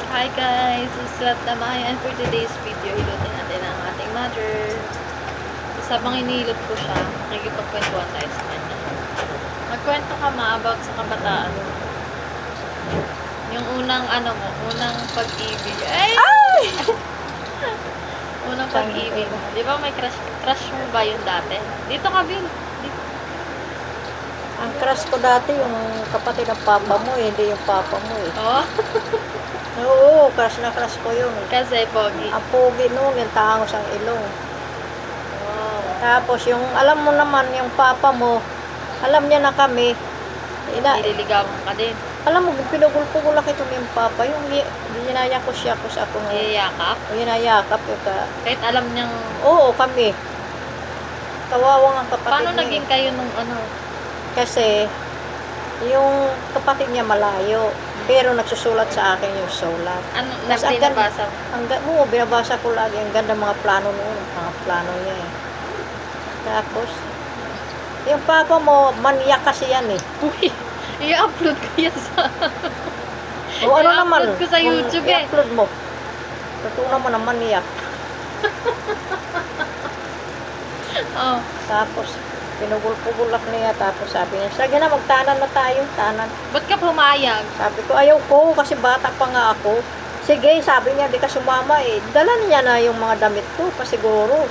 Hi guys! Suslat na and for today's video, hilutin natin ang ating mother. So, habang inilot ko siya, nakikipagkwentuhan tayo sa kanya. Magkwento ka about sa kabataan. Yung unang unang pag-ibig. Ay! Unang pag-ibig. Di ba may crush mo ba yun dati? Dito ka, Bill. Dito. Ang crush ko dati yung kapatid ng papa mo, hindi yung papa mo eh. Oh? Oo, crush na crush ko yun. Kasi pogi. Ang pogi noon, yung tangos ang ilong. Wow. Tapos yung, alam mo naman, yung papa mo, alam niya na kami. Nililigawan ka din. Alam mo, pinugul-pugul ako itong yung papa, yung ginayakos siya sa ako. Iyayakap? Ginayakap yung Kahit alam niyang... Oo, kami. Kawawang ang kapatid Paano niya. naging kayo nung Kasi, yung kapatid niya malayo. Pero nagsusulat sa akin yung sulat. Ano, Tas ang binabasa mo? Oo, binabasa ko lagi. Ang ganda mga plano noon. Mga plano niya eh. Tapos, yung papa mo, maniyak kasi yan eh. Uy, i-upload ko yan sa... O ano I-upload naman? ko sa YouTube eh. I-upload mo. Totoo naman ang maniyak. Oh. Tapos, pinugul-pugulak niya. Tapos sabi niya, sige na, magtanan na tayo. Tanan. Ba't ka pumayag? Sabi ko, ayaw ko kasi bata pa nga ako. Sige, sabi niya, di ka sumama eh. Dala niya na yung mga damit ko, pasiguro.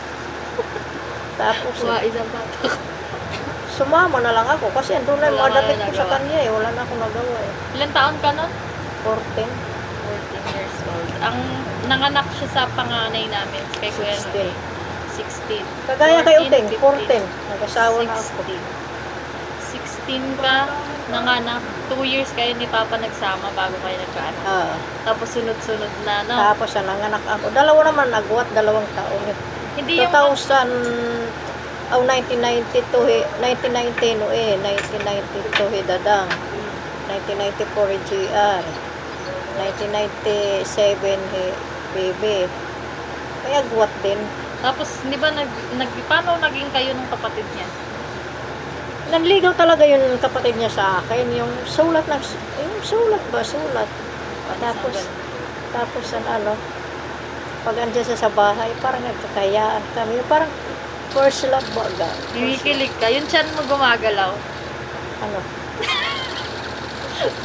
Tapos, Isang bata. sumama na lang ako kasi andun na yung Wala mga ka damit na ko sa nagawa. kanya eh. Wala na akong nagawa eh. Ilan taon ka nun? 14, 14 years old. Ang nanganak siya sa panganay namin, kay Kuya 16. Noe. 16. Kagaya kay Uteng, 14, 14. Nag-asawa na ako. 16 ka, nanganak. 2 years kayo ni Papa nagsama bago kayo nagkaanak. Ah, Tapos sunod-sunod na, no? tapos nanganak ako. Dalawa naman nagwat, 2 taon. Hindi yung... 1992 eh, 1990 no eh, 1992 eh dadang. 1994 eh GR. 1997 eh baby. Kaya guwat din. Tapos, di ba, paano naging kayo ng kapatid niya? Nanligaw talaga yung kapatid niya sa akin. Yung sulat ba? Sulat. Tapos pag andyan siya sa bahay, parang nagkakayaan kami. Parang first love baga. Kinikilig ka. Yung chan mo gumagalaw. Ano?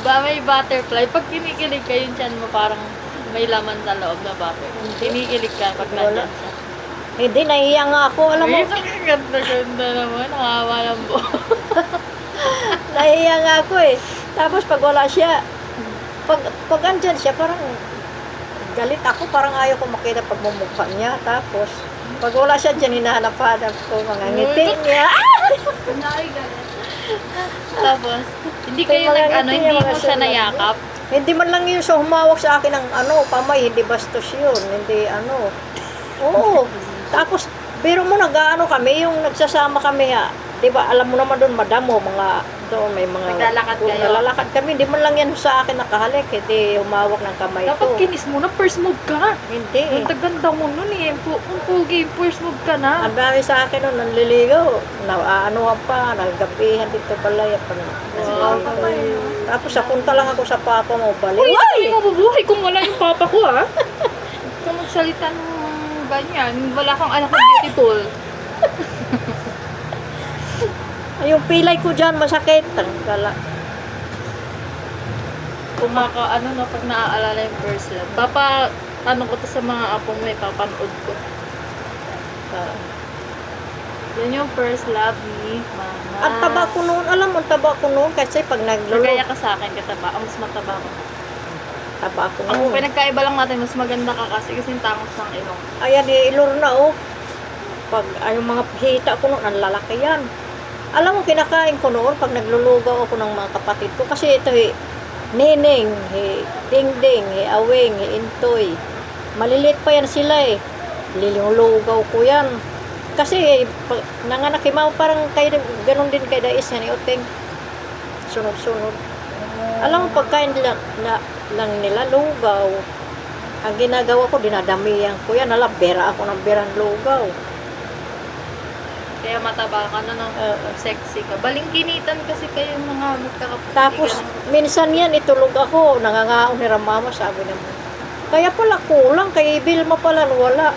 Ba may butterfly. Pag kinikilig ka, yung chan mo parang may laman sa loob na butterfly. Kinikilig ka pag Wala. nandyan siya. Hindi, nahiya nga ako. Alam mo, Ay, ang ganda-ganda naman. Nakawa ng buo. nahiya nga ako eh. Tapos pag wala siya, pag andyan siya, parang galit ako. Parang ayaw ko makita pagmumukha niya. Tapos, pag wala siya dyan, hinahanap-hanap ko mga ngiti niya. Tapos, hindi kayo hindi mo siya nayakap. Hindi man lang yun siya humawak sa akin ng pamay, hindi bastos yun. Hindi Oo. Tapos, pero mo nag-ano kami, yung nagsasama kami di ba, alam mo naman doon, madamo, doon may mga... Naglalakad kayo? Naglalakad kami, hindi man lang yan sa akin nakahalik, hindi humawak ng kamay Dapat ko. kinis mo na, first move ka. Hindi. Ang taganda mo nun eh. Kung pugi, first move ka na. Ang dami sa akin nun, nanliligaw. Naanuhan pa, naggabihan dito balay. Tapos napunta lang ako sa papa mo, balik. Uy, hindi mabubuhay kung wala yung papa ko ha. Kung magsalita ng ganyan, wala kang anak na beautiful. Yung pilay ko dyan, masakit. Tangkala. Kung pag naaalala yung first love. Ko to sa mga apo mo, papanood ko. Yun yung first love ni Mama. Ang taba ko noon, alam mo, ang taba ko noon, kasi pag Kagaya ka sa akin, kataba. Ang mas mataba ko. taba ko Ang noon. pinagkaiba lang natin, mas maganda ka kasi yung tangos ng ilong. Ayan, ilor na Pag yung mga hita ko noon, ang lalaki yan. Alam mo, kinakain ko noon pag naglulugaw ako ng mga kapatid ko. Kasi ito Nining, Dingding, Aweng, Intoy. Maliliit pa yan sila eh. Lilulugaw ko yan. Kasi nanganak Mama, parang ganun din kay Dais yan, Uteng. Sunod-sunod. Alam mo, pagkain lang nila, lugaw. Ang ginagawa ko, dinadamihan ko yan. Bera ako ng berang lugaw. Kaya mataba ka na, no? Sexy ka. Balingkinitan kasi kayong mga magkakapatid. Tapos, minsan yan, itulog ako, nangangaon ni Ramama, sabi naman. Kaya pala kulang, kay Vilma pala wala.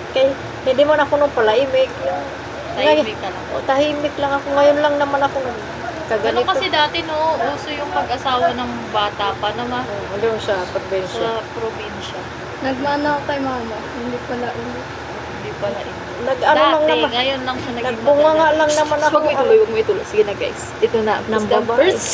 Kay, hindi man ako nung palaimik. Tahimik ka lang. O, tahimik lang ako. Ngayon lang naman ako Ganun kaganito. kasi dati no, uso yung pag-asawa ng bata pa naman Doon sa probinsya. sa probinsya. Nagmana ako kay mama. Hindi pala ulit. Hindi pala ito. Nag-ano lang Dati, naman. ngayon lang siya naging Nagbunga nga lang naman ako. Huwag mo ituloy. Sige na guys. Ito na. Ng Basta babae. first.